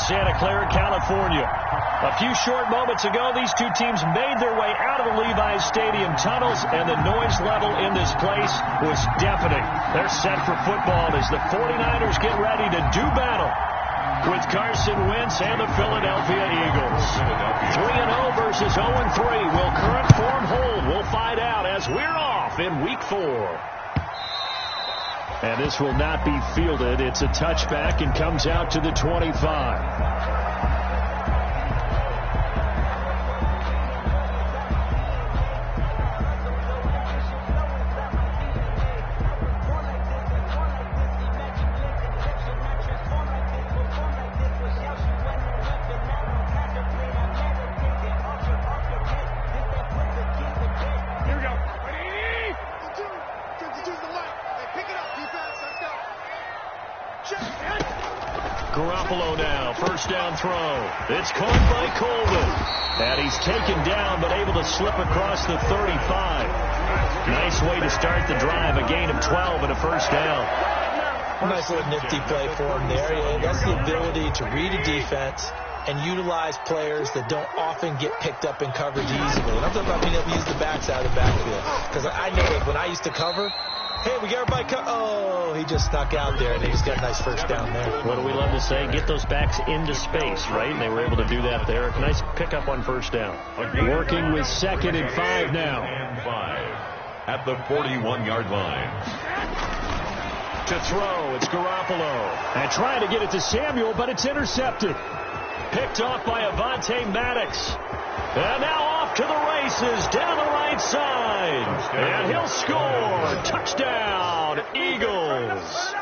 Santa Clara, California. A few short moments ago, these two teams made their way out of the Levi's Stadium tunnels, and the noise level in this place was deafening. They're set for football as the 49ers get ready to do battle with Carson Wentz and the Philadelphia Eagles. 3-0 versus 0-3. Will current form hold? We'll find out as we're off in Week 4. And this will not be fielded. It's a touchback and comes out to the 25. Garoppolo now, first down throw. It's caught by Coleman. And he's taken down, but able to slip across the 35. Nice way to start the drive, a gain of 12 and a first down. Nice little nifty play for him there. That's the ability to read a defense and utilize players that don't often get picked up in coverage easily. And I'm talking about being able to use the backs out of the backfield. Because I know that when I used to cover, hey, we got everybody oh, he just snuck out there, and he just got a nice first down there. What do we love to say? Get those backs into space, right? And they were able to do that there. Nice pickup on first down. Working with 2nd and 5 now. And 5 at the 41-yard line. To throw, it's Garoppolo. And trying to get it to Samuel, but it's intercepted. Picked off by Avonte Maddox. And now off to the races, down the right side. And he'll score. Touchdown, Eagles.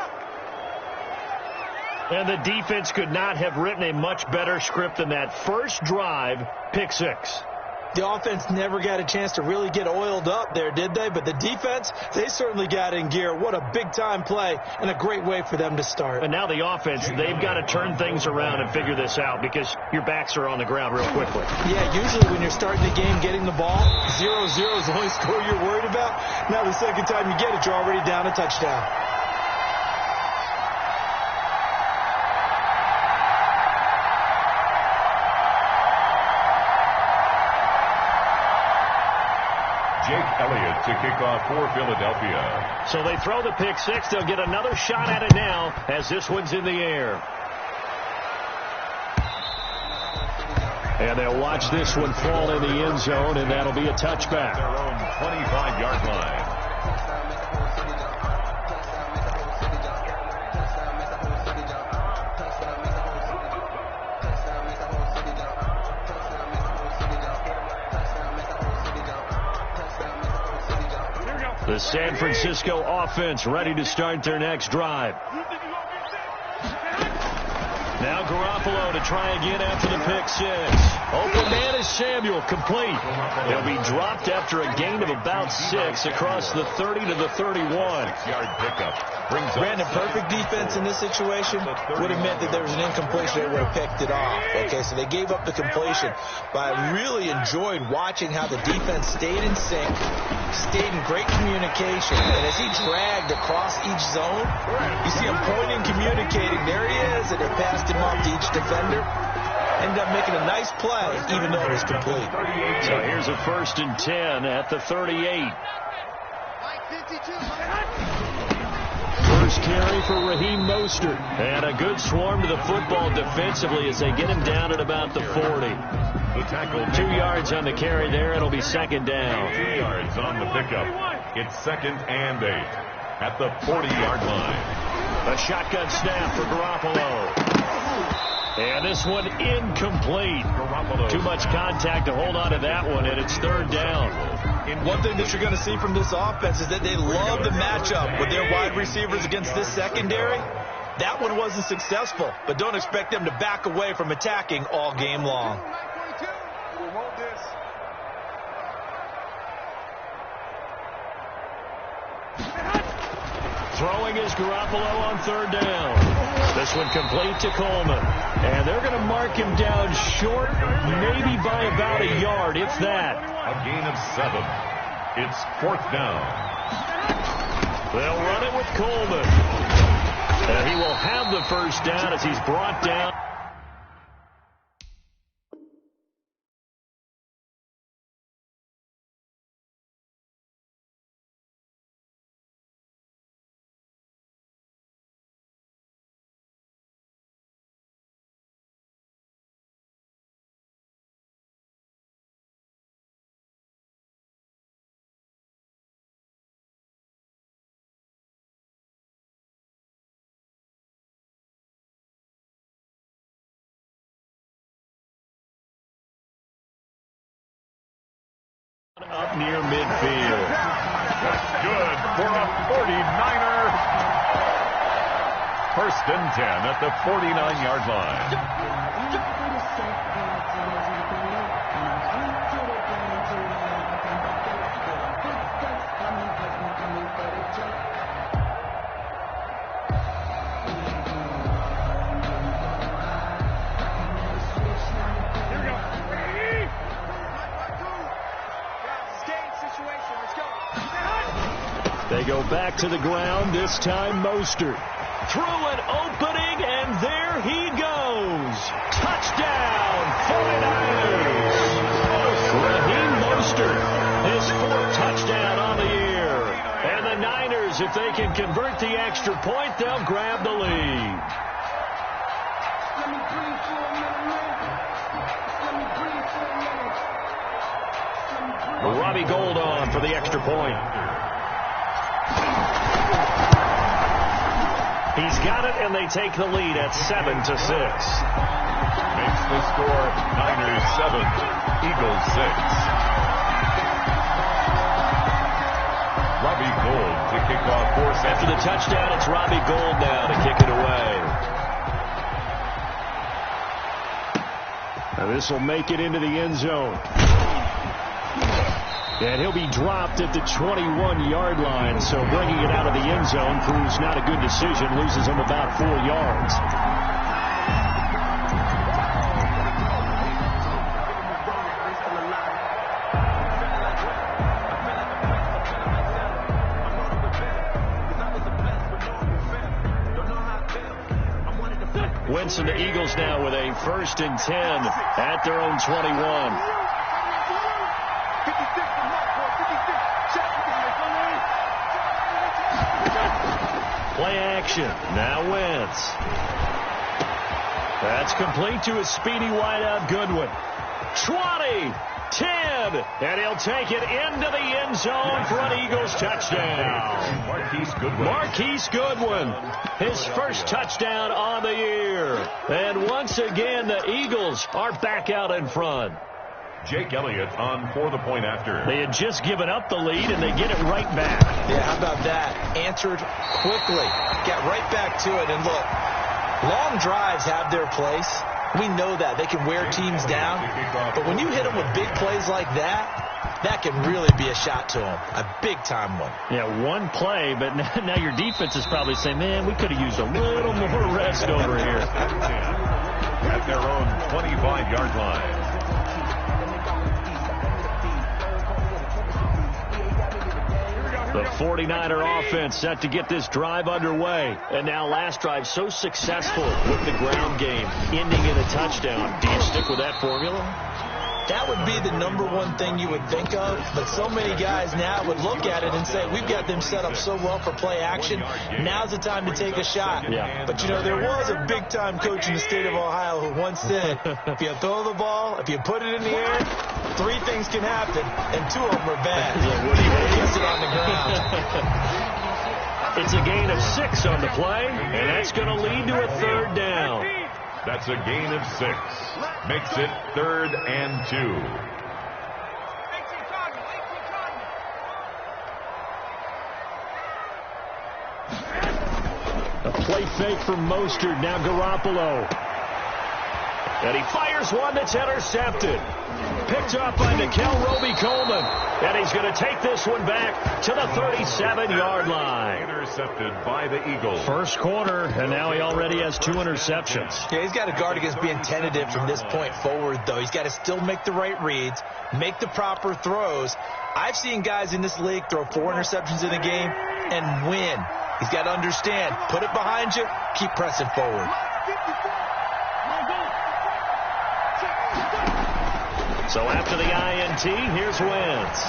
And the defense could not have written a much better script than that first drive, pick 6. The offense never got a chance to really get oiled up there, did they? But the defense, they certainly got in gear. What a big-time play and a great way for them to start. And now the offense, they've got to turn things around and figure this out because your backs are on the ground real quickly. Yeah, usually when you're starting the game, getting the ball, 0-0 is the only score you're worried about. Now the second time you get it, you're already down a touchdown. Jake Elliott to kick off for Philadelphia. So they throw the pick 6. They'll get another shot at it now as this one's in the air. And they'll watch this one fall in the end zone, and that'll be a touchback. Their own 25-yard line. The San Francisco offense ready to start their next drive. Now Garoppolo to try again after the pick 6. Open man is Samuel, complete. He'll be dropped after a gain of about 6 across the 30 to the 31. 6-yard pickup. Brandon, perfect defense in this situation would have meant that there was an incompletion. They would have picked it off. Okay, so they gave up the completion. But I really enjoyed watching how the defense stayed in sync, stayed in great communication. And as he dragged across each zone, you see him pointing, communicating. There he is, and they passed him off to each defender. Ended up making a nice play, even though it was complete. So here's a 1st and 10 at the 38. First carry for Raheem Mostert. And a good swarm to the football defensively as they get him down at about the 40. The tackle. 2 yards on the carry there. It'll be 2nd down. 2 yards on the pickup. It's 2nd and 8 at the 40-yard line. A shotgun snap for Garoppolo. And this one incomplete. Too much contact to hold on to that one, and it's 3rd down. And one thing that you're going to see from this offense is that they love the matchup with their wide receivers against this secondary. That one wasn't successful, but don't expect them to back away from attacking all game long. Throwing is Garoppolo on 3rd down. This one complete to Coleman. And they're going to mark him down short, maybe by about a yard, if that. A gain of 7. It's 4th down. They'll run it with Coleman. And he will have the first down as he's brought down. Up near midfield. That's good for a 49er. First and 10 at the 49-yard line. They go back to the ground, this time Mostert. Through an opening, and there he goes. Touchdown, 49ers. Raheem Mostert, his 4th touchdown on the year. And the Niners, if they can convert the extra point, they'll grab the lead. Robbie Gould on for the extra point. He's got it, and they take the lead at 7-6. Makes the score Niners 7, Eagles 6. Robbie Gould to kick off 4 seconds. After the touchdown, it's Robbie Gould now to kick it away. Now this will make it into the end zone. And he'll be dropped at the 21-yard line, so bringing it out of the end zone proves not a good decision, loses him about 4 yards. Winston, the Eagles now with a 1st and 10 at their own 21. Play action. Now Wentz. That's complete to his speedy wideout Goodwin. 20, 10, and he'll take it into the end zone for an Eagles touchdown. Marquise Goodwin, his 1st touchdown on the year. And once again, the Eagles are back out in front. Jake Elliott on for the point after. They had just given up the lead, and they get it right back. Yeah, how about that? Answered quickly. Got right back to it. And look, long drives have their place. We know that. They can wear teams down. But when you hit them with big plays like that, that can really be a shot to them. A big-time one. Yeah, one play, but now your defense is probably saying, man, we could have used a little more rest over here. At their own 25-yard line. The 49er offense set to get this drive underway. And now last drive so successful with the ground game, ending in a touchdown. Do you stick with that formula? That would be the #1 thing you would think of, but so many guys now would look at it and say, we've got them set up so well for play action, now's the time to take a shot. Yeah. But, you know, there was a big-time coach in the state of Ohio who once said, if you throw the ball, if you put it in the air, 3 things can happen, and 2 of them are bad. Kiss it on the ground. It's a gain of 6 on the play, and that's going to lead to a 3rd down. That's a gain of 6. Makes it 3rd and 2. A play fake from Mostert. Now Garoppolo. And he fires one that's intercepted. Picked up by Nickel Roby-Coleman. And he's going to take this one back to the 37-yard line. Intercepted by the Eagles. First quarter, and now he already has 2 interceptions. Yeah, he's got to guard against being tentative from this point forward, though. He's got to still make the right reads, make the proper throws. I've seen guys in this league throw 4 interceptions in a game and win. He's got to understand, put it behind you, keep pressing forward. So after the INT, here's Wentz.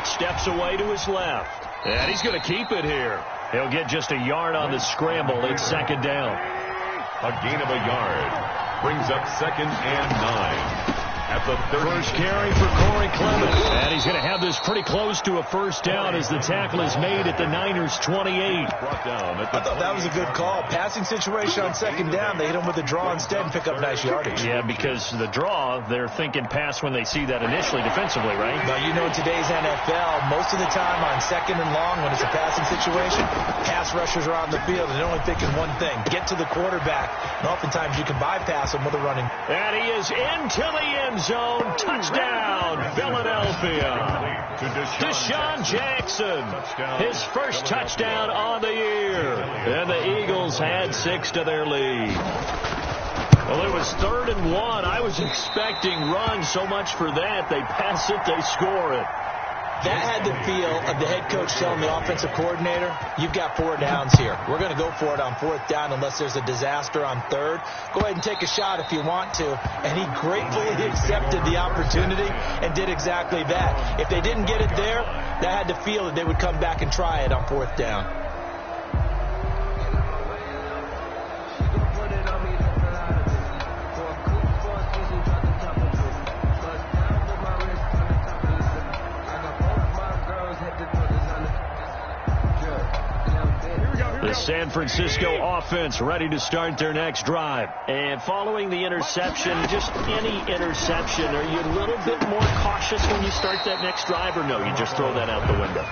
Steps away to his left. And he's going to keep it here. He'll get just a yard on the scramble. It's 2nd down. A gain of a yard. Brings up 2nd and 9. at the 30. First carry for Corey Clemens. And he's going to have this pretty close to a first down as the tackle is made at the Niners 28. Brought down at the I thought that was a good call. Passing situation on second down. They hit him with a draw instead and pick up nice yardage. Yeah, because the draw, they're thinking pass when they see that initially defensively, right? But you know, today's NFL, most of the time on second and long, when it's a passing situation, pass rushers are on the field and they're only thinking one thing: get to the quarterback. And oftentimes you can bypass them with a running. And he is into the end zone. Touchdown, Philadelphia. to Deshaun Jackson, his first touchdown on the year. And the Eagles had 6 to their lead. Well, it was 3rd and 1. I was expecting run, so much for that. They pass it, they score it. That had the feel of the head coach telling the offensive coordinator, you've got 4 downs here. We're going to go for it on 4th down unless there's a disaster on 3rd. Go ahead and take a shot if you want to. And he gratefully accepted the opportunity and did exactly that. If they didn't get it there, that had the feel that they would come back and try it on 4th down. The San Francisco offense ready to start their next drive. And following the interception, just any interception, are you a little bit more cautious when you start that next drive, or no, you just throw that out the window?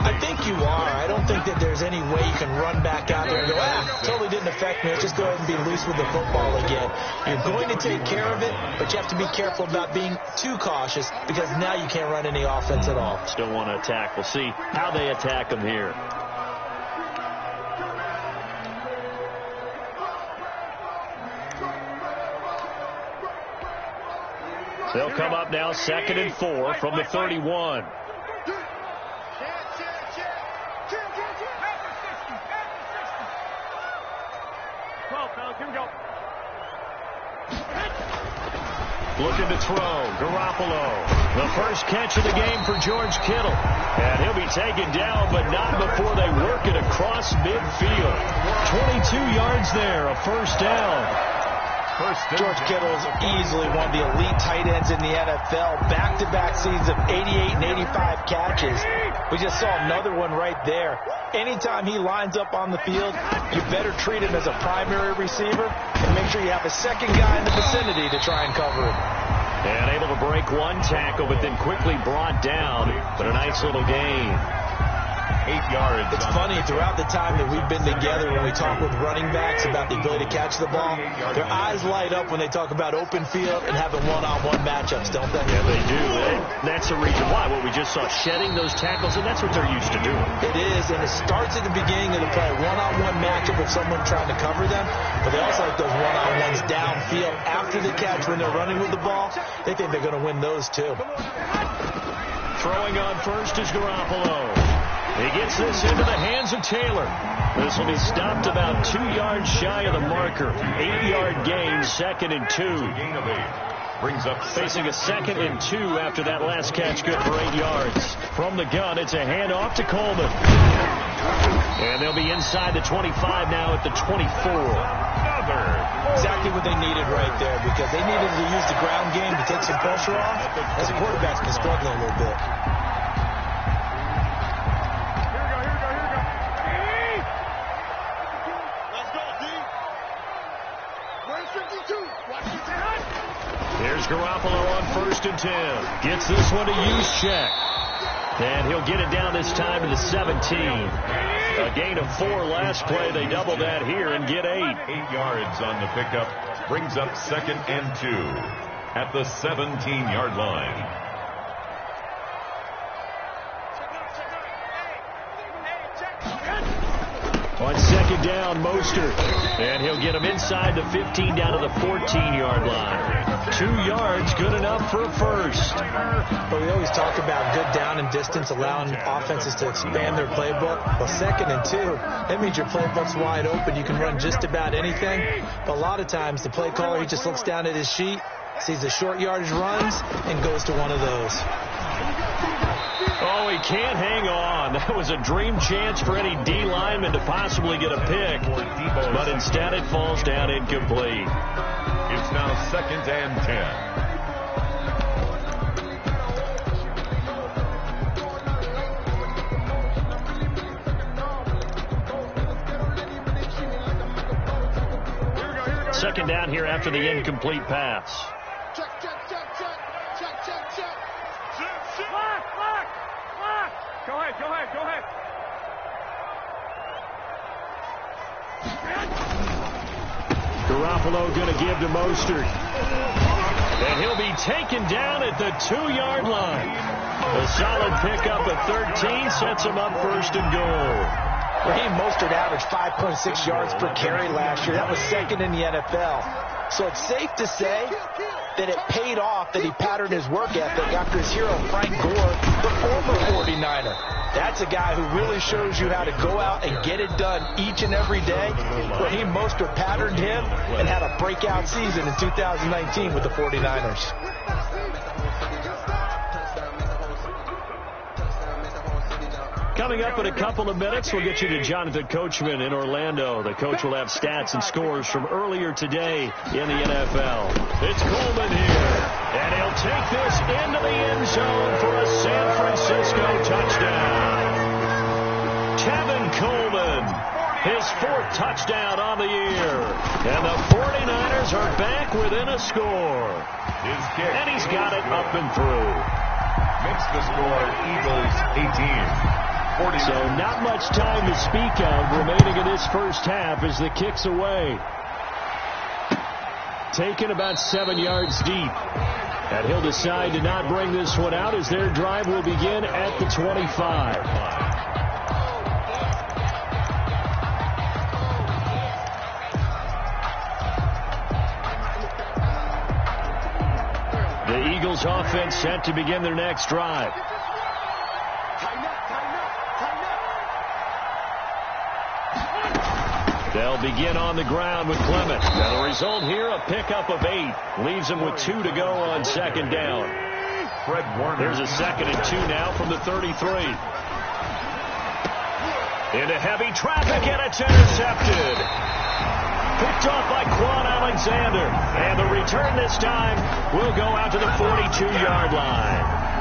I think you are. I don't think that there's any way you can run back out there and go, totally didn't affect me. Let's just go ahead and be loose with the football again. You're going to take care of it, but you have to be careful about being too cautious because now you can't run any offense at all. Still want to attack. We'll see how they attack them here. They'll come up now 2nd and 4 from the 31. Looking to throw. Garoppolo. The first catch of the game for George Kittle. And he'll be taken down, but not before they work it across midfield. 22 yards there, a first down. George Kittle is easily one of the elite tight ends in the NFL. Back-to-back seasons of 88 and 85 catches. We just saw another one right there. Anytime he lines up on the field, you better treat him as a primary receiver and make sure you have a second guy in the vicinity to try and cover him. And able to break one tackle, but then quickly brought down. But a nice little gain. 8 yards. It's funny, throughout the time that we've been together, when we talk with running backs about the ability to catch the ball, their eyes light up when they talk about open field and having one-on-one matchups, don't they? Yeah, they do. And that's the reason why. What we just saw, shedding those tackles, and that's what they're used to doing. It is, and it starts at the beginning of the play. One-on-one matchup with someone trying to cover them, but they also like those one-on-ones downfield after the catch when they're running with the ball. They think they're going to win those, too. Throwing on first is Garoppolo. He gets this into the hands of Taylor. This will be stopped about 2 yards shy of the marker. 8-yard gain, 2nd and 2. Gain of 8. Brings up facing a 2nd and 2 after that last catch, good for 8 yards. From the gun, it's a handoff to Coleman. And they'll be inside the 25 now at the 24. Exactly what they needed right there, because they needed to use the ground game to take some pressure off, as the quarterback's been struggling a little bit. Here's Garoppolo on 1st and 10. Gets this one to Juszczyk. And he'll get it down this time to the 17. A gain of 4 last play. They double that here and get 8. 8 yards on the pickup. Brings up 2nd and 2 at the 17-yard line. On 2nd down, Mostert. And he'll get him inside the 15 down to the 14-yard line. 2 yards, good enough for a first. But we always talk about good down and distance, allowing offenses to expand their playbook. Well, 2nd and 2, that means your playbook's wide open. You can run just about anything. But a lot of times, the play caller, he just looks down at his sheet, sees the short yardage runs, and goes to one of those. Oh, he can't hang on. That was a dream chance for any D lineman to possibly get a pick. But instead it falls down incomplete. It's now 2nd and 10. second down here after the incomplete pass. Check. Go ahead. Garoppolo going to give to Mostert. And he'll be taken down at the 2-yard line. A solid pickup at 13 sets him up first and goal. Raheem Mostert averaged 5.6 yards per carry last year. That was second in the NFL. So it's safe to say that it paid off that he patterned his work ethic after his hero, Frank Gore, the former 49er. That's a guy who really shows you how to go out and get it done each and every day. Raheem Mostert patterned him and had a breakout season in 2019 with the 49ers. Coming up in a couple of minutes, we'll get you to Jonathan Coachman in Orlando. The coach will have stats and scores from earlier today in the NFL. It's Coleman here, and he'll take this into the end zone for a San Francisco touchdown. Kevin Coleman, his 4th touchdown on the year. And the 49ers are back within a score. And he's got it up and through. Makes the score Eagles 18. So not much time to speak of remaining in this first half as the kick's away. Taken about 7 yards deep. And he'll decide to not bring this one out as their drive will begin at the 25. The Eagles offense set to begin their next drive. They'll begin on the ground with Clement. And the result here, a pickup of 8. Leaves them with 2 to go on second down. Fred Warner. Here's a 2nd and 2 now from the 33. Into heavy traffic, and it's intercepted. Picked off by Quan Alexander. And the return this time will go out to the 42-yard line.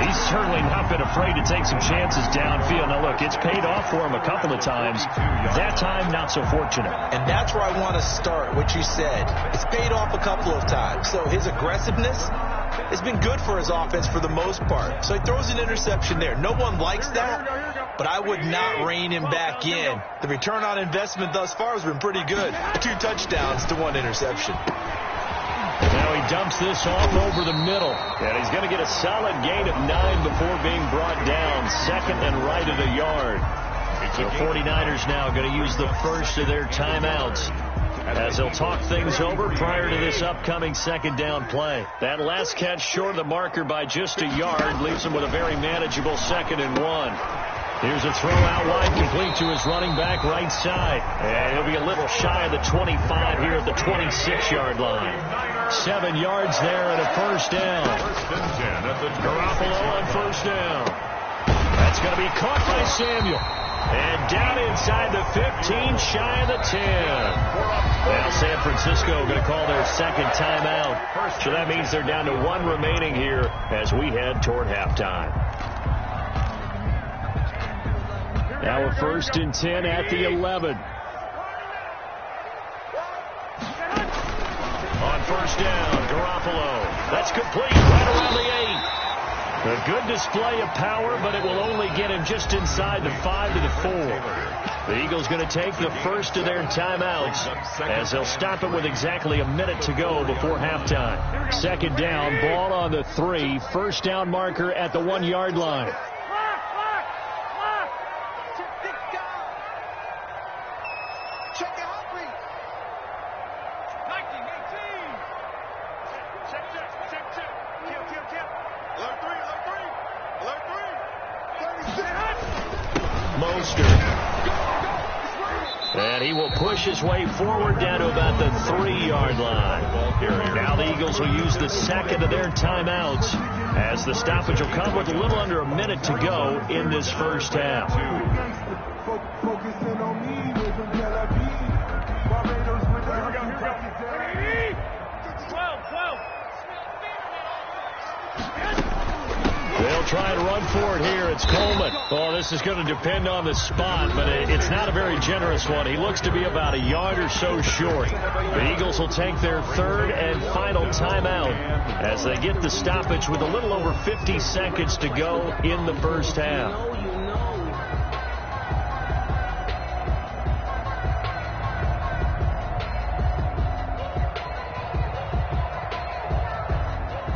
He's certainly not been afraid to take some chances downfield. Now, look, it's paid off for him a couple of times. That time, not so fortunate. And that's where I want to start, what you said. It's paid off a couple of times. So his aggressiveness has been good for his offense for the most part. So he throws an interception there. No one likes that, but I would not rein him back in. The return on investment thus far has been pretty good. 2 touchdowns to 1 interception. Now he dumps this off over the middle. And he's going to get a solid gain of 9 before being brought down. Second and right at a yard. The 49ers now going to use the first of their timeouts as they'll talk things over prior to this upcoming second down play. That last catch short of the marker by just a yard leaves him with a very manageable 2nd and 1. Here's a throw out wide, complete to his running back right side. And he'll be a little shy of the 25 here at the 26-yard line. 7 yards there and a first down. Garoppolo on first down. That's going to be caught by Samuel. And down inside the 15, shy of the 10. Now San Francisco going to call their 2nd timeout. So that means they're down to 1 remaining here as we head toward halftime. Now a 1st and 10 at the 11. On first down, Garoppolo. That's complete right around the 8. A good display of power, but it will only get him just inside the 5 to the 4. The Eagles going to take the first of their timeouts as they'll stop it with exactly a minute to go before halftime. Second down, ball on the 3. First down marker at the 1-yard line. And he will push his way forward down to about the 3-yard line. Now the Eagles will use the 2nd of their timeouts as the stoppage will come with a little under a minute to go in this first half. They'll try and run for it here. It's Coleman. Oh, this is going to depend on the spot, but it's not a very generous one. He looks to be about a yard or so short. The Eagles will take their third and final timeout as they get the stoppage with a little over 50 seconds to go in the first half.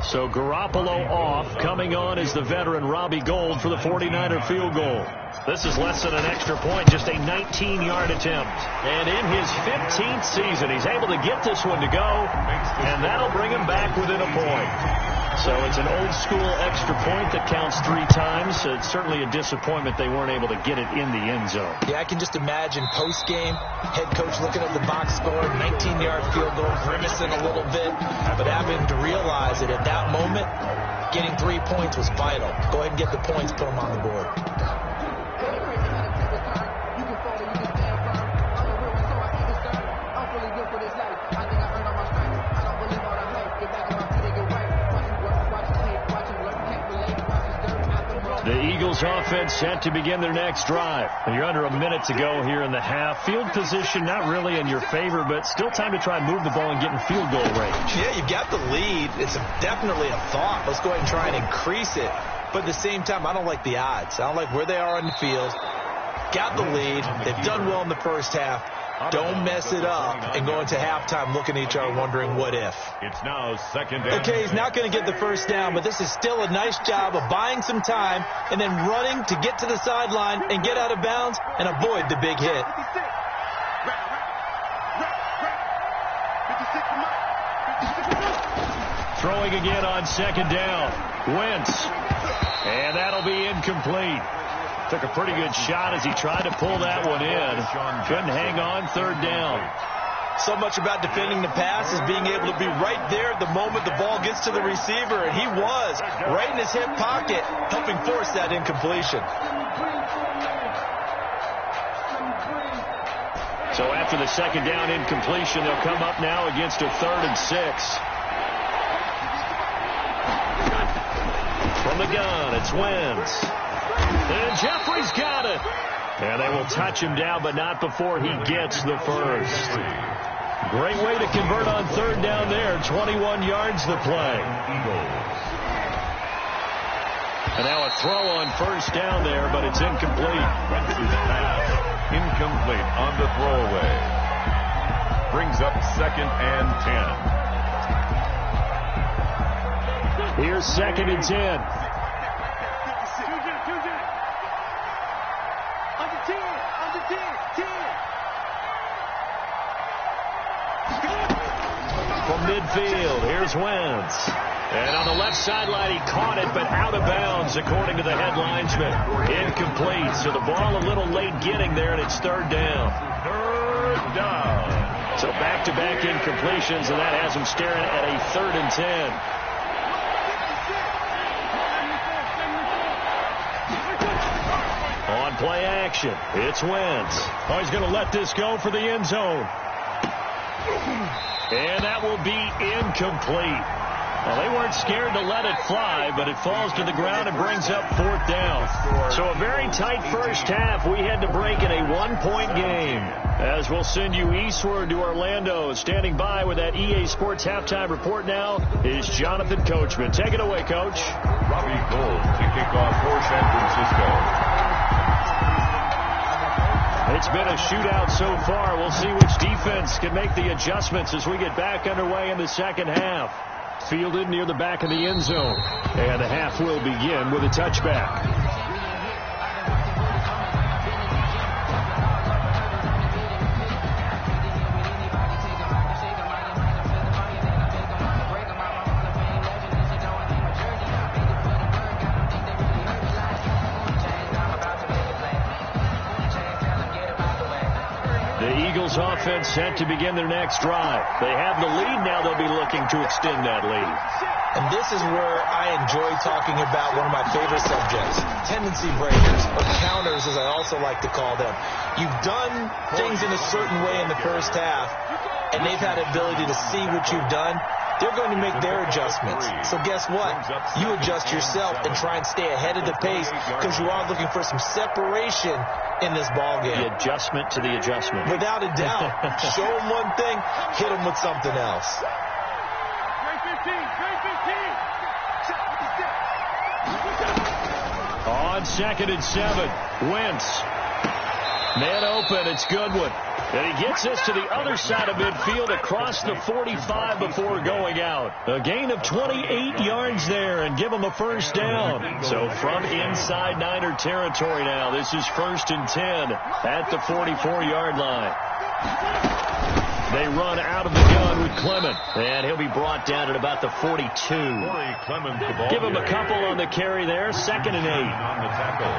So Garoppolo off. Coming on is the veteran Robbie Gould for the 49er field goal. This is less than an extra point, just a 19-yard attempt. And in his 15th season, he's able to get this one to go, and that'll bring him back within a point. So it's an old-school extra point that counts 3 times. So it's certainly a disappointment they weren't able to get it in the end zone. Yeah, I can just imagine post-game, head coach looking at the box score, 19-yard field goal, grimacing a little bit, but having to realize that at that moment, getting 3 points was vital. Go ahead and get the points, put them on the board. The Eagles offense set to begin their next drive. And you're under a minute to go here in the half. Field position not really in your favor, but still time to try and move the ball and get in field goal range. Yeah, you've got the lead. It's definitely a thought. Let's go ahead and try and increase it. But at the same time, I don't like the odds. I don't like where they are on the field. Got the lead. They've done well in the first half. Don't mess it up and go into halftime looking at each other wondering what if. It's now second down. Okay, he's not going to get the first down, but this is still a nice job of buying some time and then running to get to the sideline and get out of bounds and avoid the big hit. Throwing again on second down. Wentz. And that'll be incomplete. Took a pretty good shot as he tried to pull that one in. Couldn't hang on third down. So much about defending the pass is being able to be right there at the moment the ball gets to the receiver, and he was right in his hip pocket, helping force that incompletion. So after the second down incompletion, they'll come up now against a 3rd and 6. From the gun, it's Wentz. And Jeffrey's got it. And they will touch him down, but not before he gets the first. Great way to convert on third down there. 21 yards to play. And now a throw on first down there, but it's incomplete. Incomplete on the throwaway. Brings up 2nd and 10. Here's 2nd and 10. From midfield, here's Wentz. And on the left sideline, he caught it, but out of bounds, according to the head linesman. Incomplete, so the ball a little late getting there, and it's 3rd down. 3rd down. So back-to-back incompletions, and that has him staring at a 3rd and 10. On play action, it's Wentz. Oh, he's going to let this go for the end zone. And that will be incomplete. Well, they weren't scared to let it fly, but it falls to the ground and brings up 4th down. So a very tight first half. We had to break in a 1-point game. As we'll send you eastward to Orlando. Standing by with that EA Sports halftime report now is Jonathan Coachman. Take it away, Coach. Robbie Gould to kick off for San Francisco. It's been a shootout so far. We'll see which defense can make the adjustments as we get back underway in the second half. Fielded near the back of the end zone. And the half will begin with a touchback. Offense set to begin their next drive. They have the lead now. They'll be looking to extend that lead. And this is where I enjoy talking about one of my favorite subjects, tendency breakers, or counters as I also like to call them. You've done things in a certain way in the first half. and they've had the ability to see what you've done, they're going to make their adjustments. So guess what? You adjust yourself and try and stay ahead of the pace because you are looking for some separation in this ball game. The adjustment to the adjustment. Without a doubt. Show them one thing, hit them with something else. On 2nd and 7, Wentz. Man open, it's Goodwin. And he gets this to the other side of midfield across the 45 before going out. A gain of 28 yards there and give him a first down. So from inside Niner territory now, this is 1st and 10 at the 44-yard line. They run out of the gun with Clement, and he'll be brought down at about the 42. Give him a couple on the carry there, 2nd and 8. On the tackle.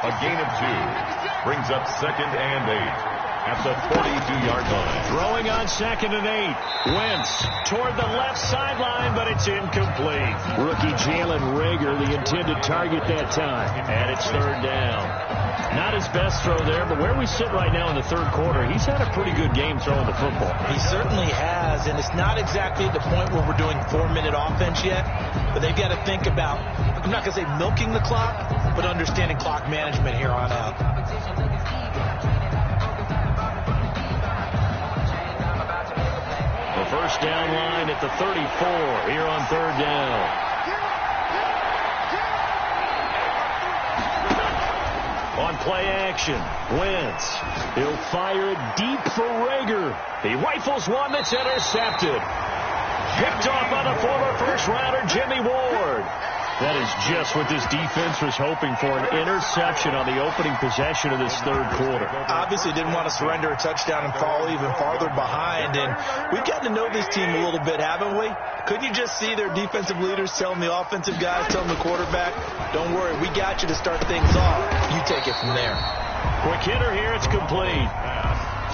A gain of 2 brings up 2nd and 8 at the 42-yard line. Throwing on 2nd and 8. Wentz toward the left sideline, but it's incomplete. Rookie Jalen Reagor, the intended target that time. And it's 3rd down. Not his best throw there, but where we sit right now in the 3rd quarter, he's had a pretty good game throwing the football. He certainly has, and it's not exactly at the point where we're doing 4-minute offense yet, but they've got to think about, I'm not going to say milking the clock, but understanding clock management here on out. The first down line at the 34 here on 3rd down. On play action, Wentz. He'll fire it deep for Reagor. He rifles one that's intercepted. Picked off by the former first-rounder Jimmy Ward. That is just what this defense was hoping for, an interception on the opening possession of this 3rd quarter. Obviously didn't want to surrender a touchdown and fall even farther behind, and we've gotten to know this team a little bit, haven't we? Couldn't you just see their defensive leaders telling the offensive guys, telling the quarterback, don't worry, we got you to start things off. You take it from there. Quick hitter here, it's complete.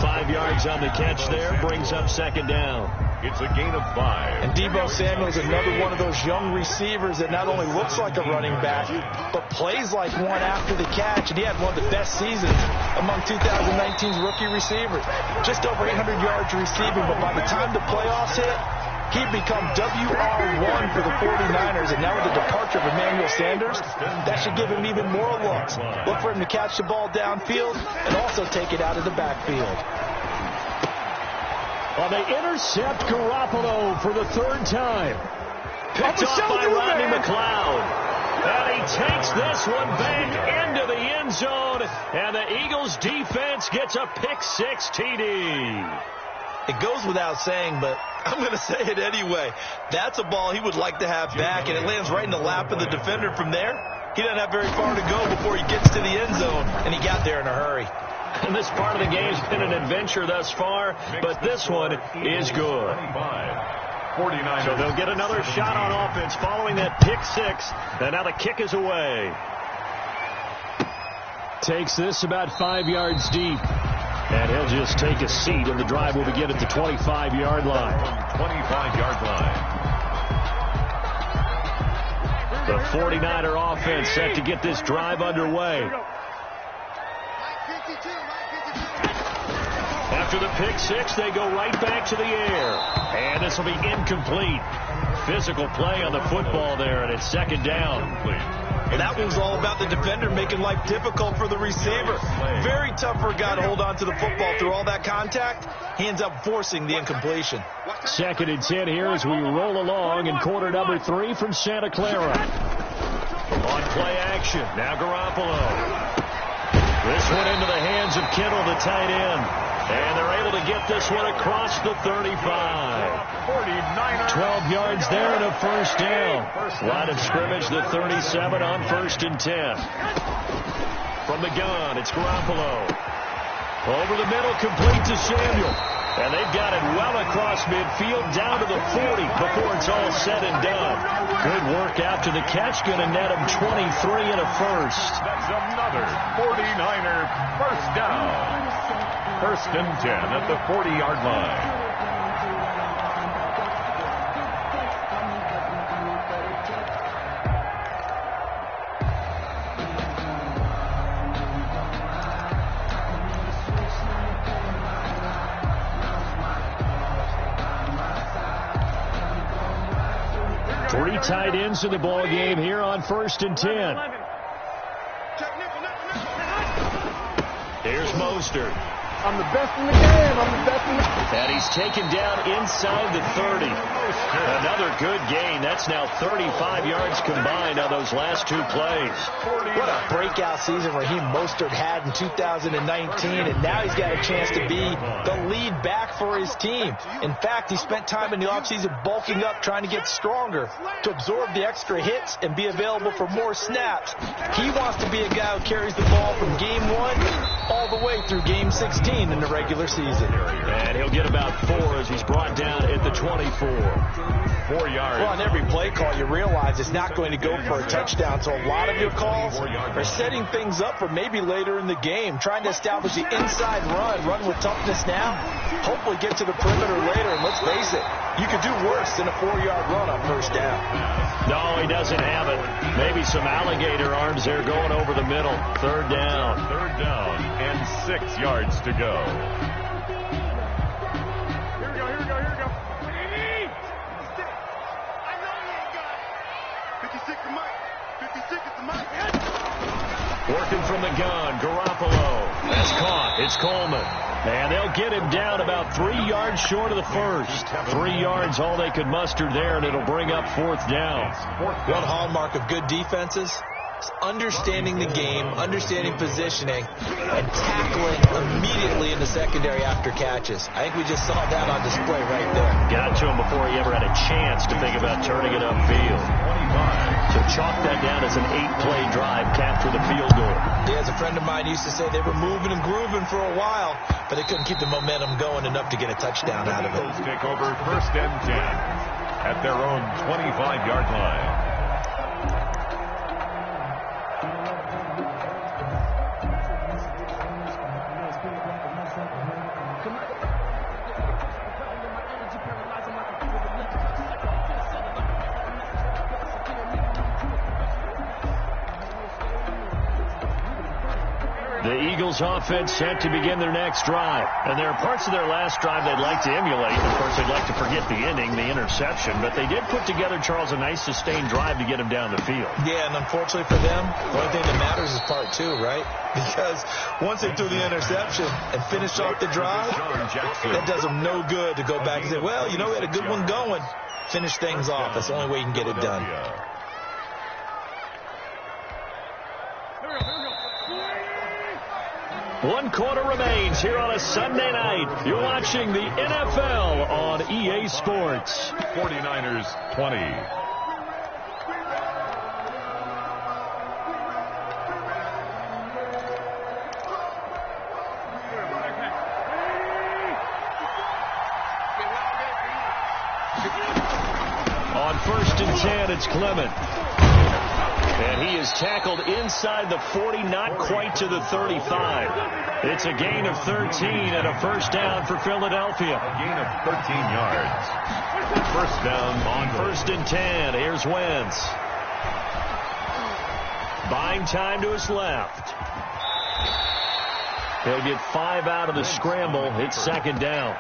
5 yards on the catch there, brings up 2nd down. It's a gain of 5. And Deebo Samuel's another one of those young receivers that not only looks like a running back, but plays like one after the catch. And he had one of the best seasons among 2019's rookie receivers. Just over 800 yards receiving, but by the time the playoffs hit, he'd become WR1 for the 49ers. And now with the departure of Emmanuel Sanders, that should give him even more looks. Look for him to catch the ball downfield and also take it out of the backfield. Well, they intercept Garoppolo for the 3rd time. Picked off by Rodney McLeod. And he takes this one back into the end zone. And the Eagles defense gets a pick-6 TD. It goes without saying, but I'm going to say it anyway. That's a ball he would like to have back, and it lands right in the lap of the defender from there. He doesn't have very far to go before he gets to the end zone, and he got there in a hurry. And this part of the game's been an adventure thus far, but this one is good. So they'll get another shot on offense following that pick-6, and now the kick is away. Takes this about 5 yards deep. And he'll just take a seat, and the drive will begin at the 25-yard line. 25-yard line. The 49er offense set to get this drive underway. After the pick-6, they go right back to the air. And this will be incomplete. Physical play on the football there, and it's 2nd down. And that one's all about the defender making life difficult for the receiver. Very tough for a guy to hold on to the football through all that contact. He ends up forcing the incompletion. 2nd and 10 here as we roll along in quarter number 3 from Santa Clara. On play action, now Garoppolo. This one into the hands of Kittle, the tight end. And they're able to get this one across the 35. 12 yards there and a first down. Line of scrimmage, the 37 on 1st and 10. From the gun, it's Garoppolo. Over the middle, complete to Samuel. And they've got it well across midfield, down to the 40 before it's all said and done. Good work after the catch, going to net him 23 and a first. That's another 49er first down. 1st and 10 at the 40-yard line. Three tight ends in the ball game here on 1st and 10. Here's Mostert. I'm the best in the game. I'm the best in the game. And he's taken down inside the 30. Another good gain. That's now 35 yards combined on those last two plays. What a breakout season Raheem Mostert had in 2019, and now he's got a chance to be the lead back for his team. In fact, he spent time in the offseason bulking up, trying to get stronger, to absorb the extra hits and be available for more snaps. He wants to be a guy who carries the ball from game 1 all the way through game 16 in the regular season. And he'll get about 4 as he's brought down at the 24. 4 yards. Well, on every play call, you realize it's not going to go for a touchdown. So a lot of your calls are setting things up for maybe later in the game, trying to establish the inside run with toughness now, hopefully get to the perimeter later. And let's face it, you could do worse than a 4-yard run on first down. No, he doesn't have it. Maybe some alligator arms there going over the middle. 3rd down. 3rd down and 6 yards to go. Here we go. 56 to Mike. 56 to Mike. Working from the gun, Garoppolo. That's caught. It's Coleman. And they'll get him down about 3 yards short of the first. 3 yards all they could muster there, and it'll bring up 4th down. One hallmark of good defenses is understanding the game, understanding positioning, and tackling immediately in the secondary after catches. I think we just saw that on display right there. Got to him before he ever had a chance to think about turning it upfield. 25. So chalk that down as an 8-play drive, capture the field goal. Yeah, as a friend of mine used to say, they were moving and grooving for a while, but they couldn't keep the momentum going enough to get a touchdown out of it. Eagles take over 1st and 10 at their own 25-yard line. The Eagles offense set to begin their next drive. And there are parts of their last drive they'd like to emulate. Of course, they'd like to forget the ending, the interception. But they did put together, Charles, a nice sustained drive to get him down the field. Yeah, and unfortunately for them, the only thing that matters is part 2, right? Because once they threw the interception and finished off the drive, that does them no good to go back and say, well, you know, we had a good one going. Finish things off. That's the only way you can get it done. 1 quarter remains here on a Sunday night. You're watching the NFL on EA Sports. 49ers 20. On 1st and 10, it's Clement. And he is tackled inside the 40, not quite to the 35. It's a gain of 13 and a 1st down for Philadelphia. A gain of 13 yards. 1st down On 1st and 10, here's Wentz. Buying time to his left. He'll get 5 out of the scramble. It's 2nd down.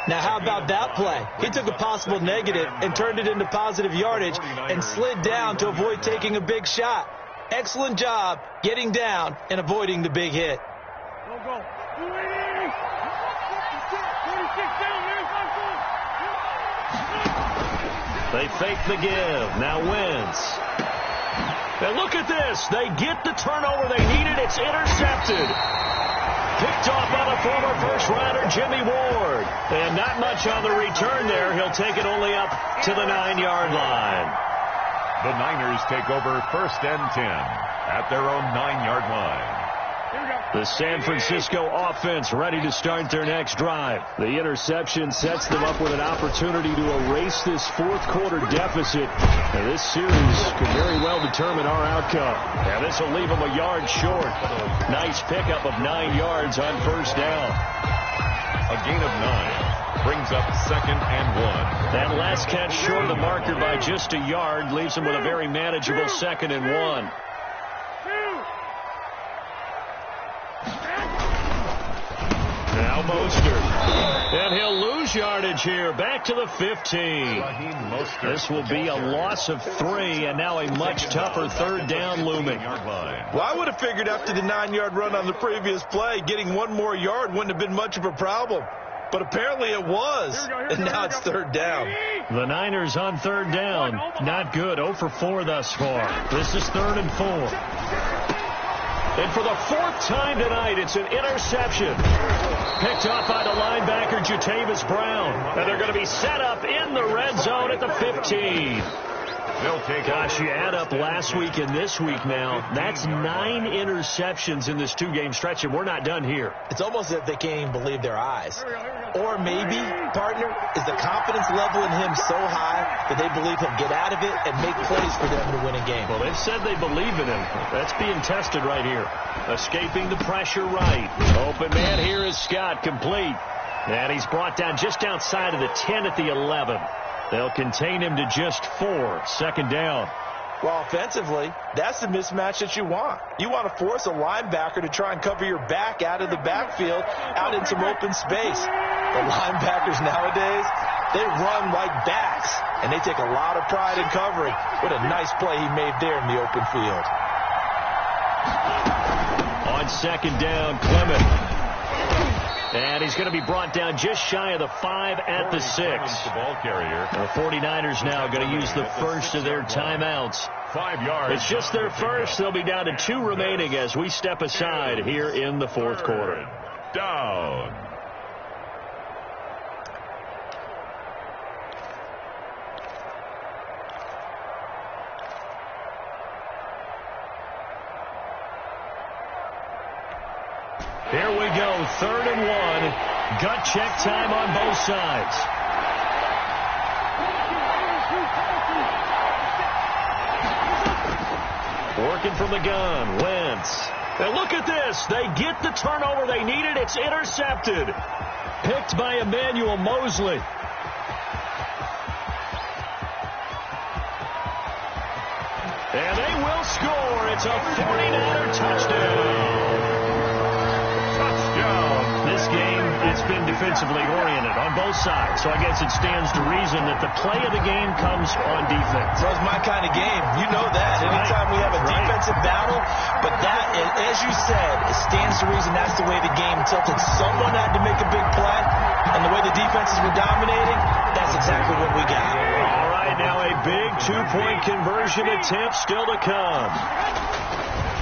Now, how about that play? He took a possible negative and turned it into positive yardage and slid down to avoid taking a big shot. Excellent job getting down and avoiding the big hit. Go. 46 down there. They fake the give. Now Wentz. And look at this. They get the turnover they needed. It's intercepted. Picked off by the former first-rounder Jimmy Ward. And not much on the return there. He'll take it only up to the 9-yard line. The Niners take over 1st and 10 at their own 9-yard line. The San Francisco offense ready to start their next drive. The interception sets them up with an opportunity to erase this 4th quarter deficit. Now, this series could very well determine our outcome. Now, this will leave them a yard short. Nice pickup of 9 yards on 1st down. A gain of 9 brings up 2nd and 1. That last catch short of the marker by just a yard leaves them with a very manageable 2nd and 1. Now Mostert. And he'll lose lose yardage here. Back to the 15. This will be a loss of 3, and now a much tougher third down looming. Well, I would have figured after the 9-yard run on the previous play, getting 1 more yard wouldn't have been much of a problem. But apparently it was, and now it's third down. The Niners on third down. Not good. 0 for 4 thus far. This is 3rd and 4. And for the 4th time tonight, it's an interception. Picked off by the linebacker, Jatavis Brown. And they're going to be set up in the red zone at the 15. Gosh, you add up last week and this week now, that's 9 interceptions in this 2-game stretch, and we're not done here. It's almost as if they can't even believe their eyes. Or maybe, partner, is the confidence level in him so high that they believe he'll get out of it and make plays for them to win a game. Well, they've said they believe in him. That's being tested right here. Escaping the pressure right. Open man here is Scott, complete. And he's brought down just outside of the 10 at the 11. They'll contain him to just 4. 2nd down. Well, offensively, that's the mismatch that you want. You want to force a linebacker to try and cover your back out of the backfield, out in some open space. The linebackers nowadays, they run like backs, and they take a lot of pride in covering. What a nice play he made there in the open field. On 2nd down, Clement. And he's going to be brought down just shy of the 5 at the 6. The 49ers now going to use the first of their timeouts. 5 yards. It's just their first. They'll be down to 2 remaining as we step aside here in the 4th quarter. Down. Here we go, 3rd and 1. Gut check time on both sides. Working from the gun, Wentz. And look at this. They get the turnover they needed. It's intercepted. Picked by Emmanuel Mosley. And they will score. It's a 49er touchdown. This game, it's been defensively oriented on both sides, so I guess it stands to reason that the play of the game comes on defense. So it's my kind of game. You know that. Anytime we have a defensive battle, but that, as you said, it stands to reason that's the way the game tilted. Someone had to make a big play, and the way the defenses were dominating, that's exactly what we got. All right, now a big 2-point conversion attempt still to come.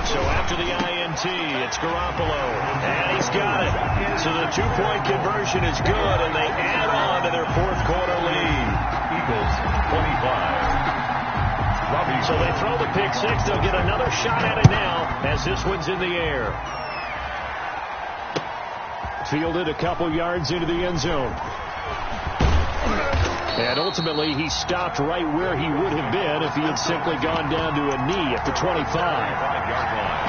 So after the INT, it's Garoppolo, and he's got it. So the 2-point conversion is good, and they add on to their 4th quarter lead. Eagles 25. So they throw the pick 6. They'll get another shot at it now as this one's in the air. Fielded a couple yards into the end zone. And ultimately, he stopped right where he would have been if he had simply gone down to a knee at the 25. 5-yard line.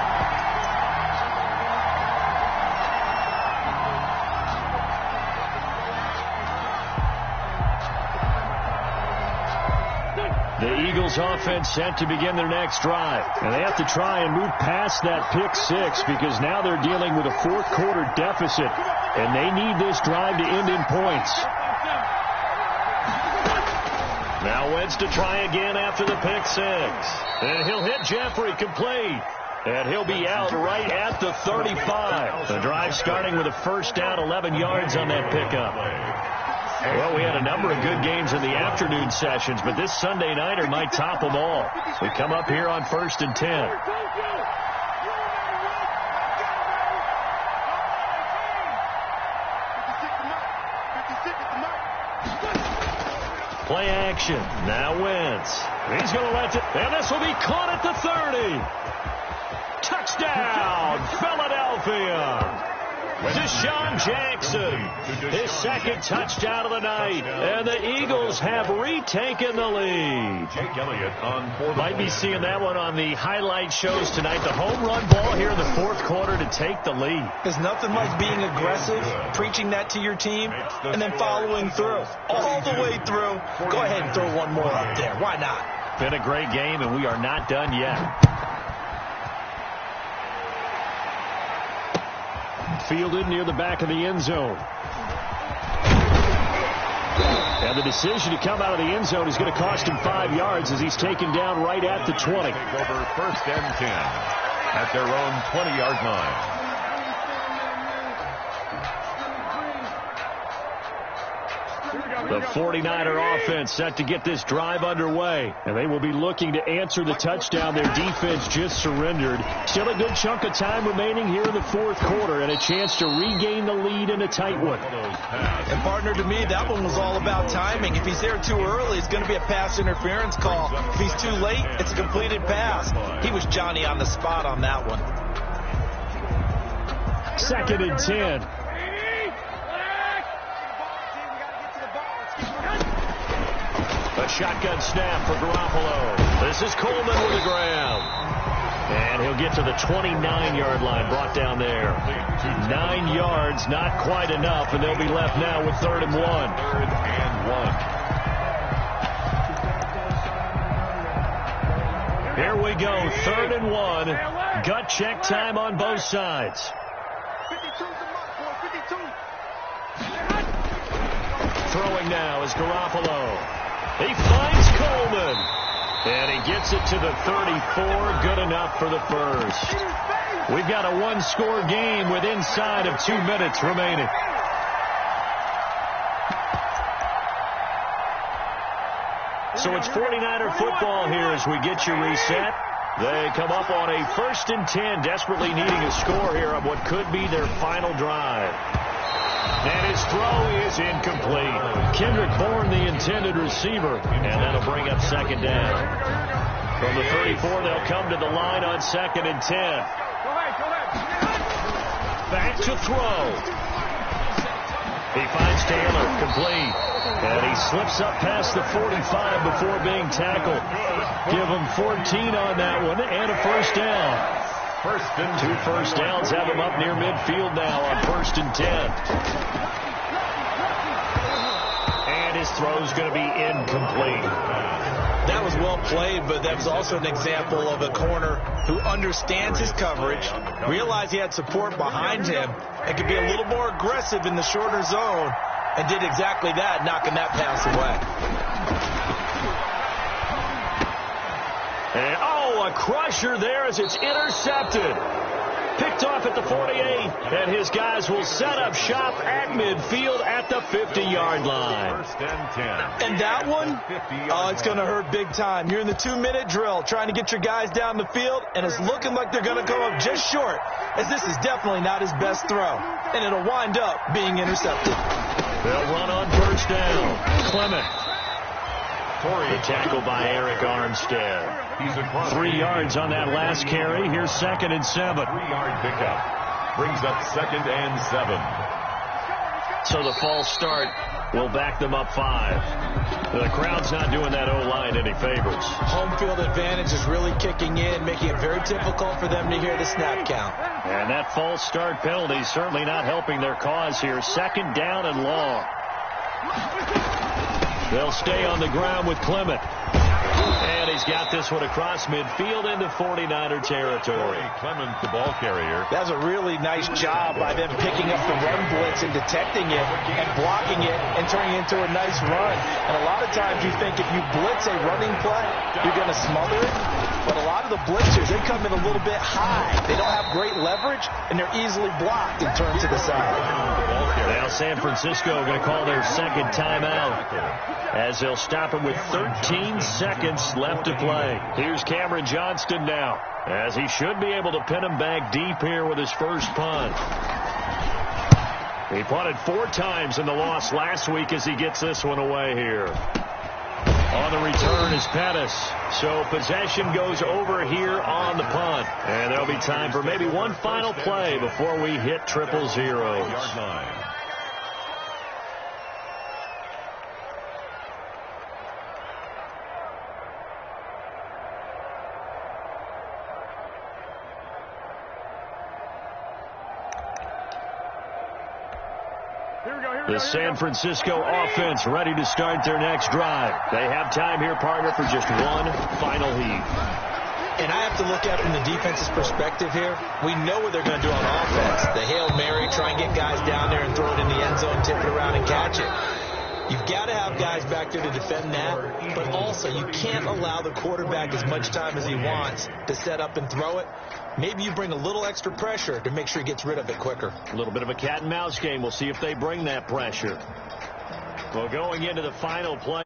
The Eagles offense set to begin their next drive. And they have to try and move past that pick 6 because now they're dealing with a 4th quarter deficit. And they need this drive to end in points. Now Wentz to try again after the pick 6. And he'll hit Jeffrey complete. And he'll be out right at the 35. The drive starting with a 1st down, 11 yards on that pickup. Well, we had a number of good games in the afternoon sessions, but this Sunday nighter might top them all. We come up here on 1st and 10. Play action. Now Wentz. He's going to let it. And this will be caught at the 30. Touchdown, Philadelphia. Deshaun Jackson, his 2nd touchdown of the night. And the Eagles have retaken the lead. Jake Elliott on 4th. Might be seeing that one on the highlight shows tonight. The home run ball here in the 4th quarter to take the lead. There's nothing like being aggressive, preaching that to your team, and then following through. All the way through. Go ahead and throw one more up there. Why not? Been a great game, and we are not done yet. Fielded near the back of the end zone. And the decision to come out of the end zone is going to cost him 5 yards as he's taken down right at the 20. Take over 1st and 10 at their own 20-yard line. The 49er offense set to get this drive underway. And they will be looking to answer the touchdown their defense just surrendered. Still a good chunk of time remaining here in the 4th quarter and a chance to regain the lead in a tight one. And partner, to me, that one was all about timing. If he's there too early, it's going to be a pass interference call. If he's too late, it's a completed pass. He was Johnny on the spot on that one. 2nd and 10. A shotgun snap for Garoppolo. This is Coleman with the grab. And he'll get to the 29-yard line, brought down there. 9 yards, not quite enough, and they'll be left now with 3rd and 1. 3rd and 1. Here we go, 3rd and 1. Gut check time on both sides. 52. Throwing now is Garoppolo. He finds Coleman. And he gets it to the 34. Good enough for the first. We've got a 1-score game with inside of 2 minutes remaining. So it's 49er football here as we get you reset. They come up on a 1st and 10, desperately needing a score here on what could be their final drive. And his throw is incomplete. Kendrick Bourne, the intended receiver, and that'll bring up 2nd down. From the 34, they'll come to the line on 2nd and 10. Back to throw. He finds Taylor, complete. And he slips up past the 45 before being tackled. Give him 14 on that one and a 1st down. 2 first downs have him up near midfield now on 1st and 10. And his throw's going to be incomplete. That was well played, but that was also an example of a corner who understands his coverage, realized he had support behind him, and could be a little more aggressive in the shorter zone, and did exactly that, knocking that pass away. And, a crusher there as it's intercepted. Picked off at the 48, and his guys will set up shop at midfield at the 50-yard line. 1st and 10. And that one, it's going to hurt big time. You're in the 2-minute drill trying to get your guys down the field, and it's looking like they're going to come up just short, as this is definitely not his best throw, and it'll wind up being intercepted. They'll run on 1st down. Clement. The tackle by Eric Armstead. 3 yards on that last carry. Here's 2nd and 7. 3-yard pickup. Brings up 2nd and 7. So the false start will back them up 5. The crowd's not doing that O-line any favors. Home field advantage is really kicking in, making it very difficult for them to hear the snap count. And that false start penalty is certainly not helping their cause here. 2nd down and long. They'll stay on the ground with Clement. And he's got this one across midfield into 49er territory. Clement, the ball carrier. That was a really nice job by them picking up the run blitz and detecting it and blocking it and turning it into a nice run. And a lot of times you think if you blitz a running play, you're going to smother it. But a lot of the blitzers, they come in a little bit high. They don't have great leverage, and they're easily blocked and turned to the side. Now San Francisco going to call their 2nd timeout, as they'll stop him with 13 seconds left to play. Here's Cameron Johnston now, as he should be able to pin him back deep here with his first punt. He punted 4 times in the loss last week as he gets this one away here. On the return is Pettis. So possession goes over here on the punt. And there'll be time for maybe one final play before we hit 000. The San Francisco offense ready to start their next drive. They have time here, partner, for just one final heat. And I have to look at it from the defense's perspective here. We know what they're going to do on offense. The Hail Mary, try and get guys down there and throw it in the end zone, tip it around and catch it. You've got to have guys back there to defend that, but also you can't allow the quarterback as much time as he wants to set up and throw it. Maybe you bring a little extra pressure to make sure he gets rid of it quicker. A little bit of a cat and mouse game. We'll see if they bring that pressure. Well, going into the final play.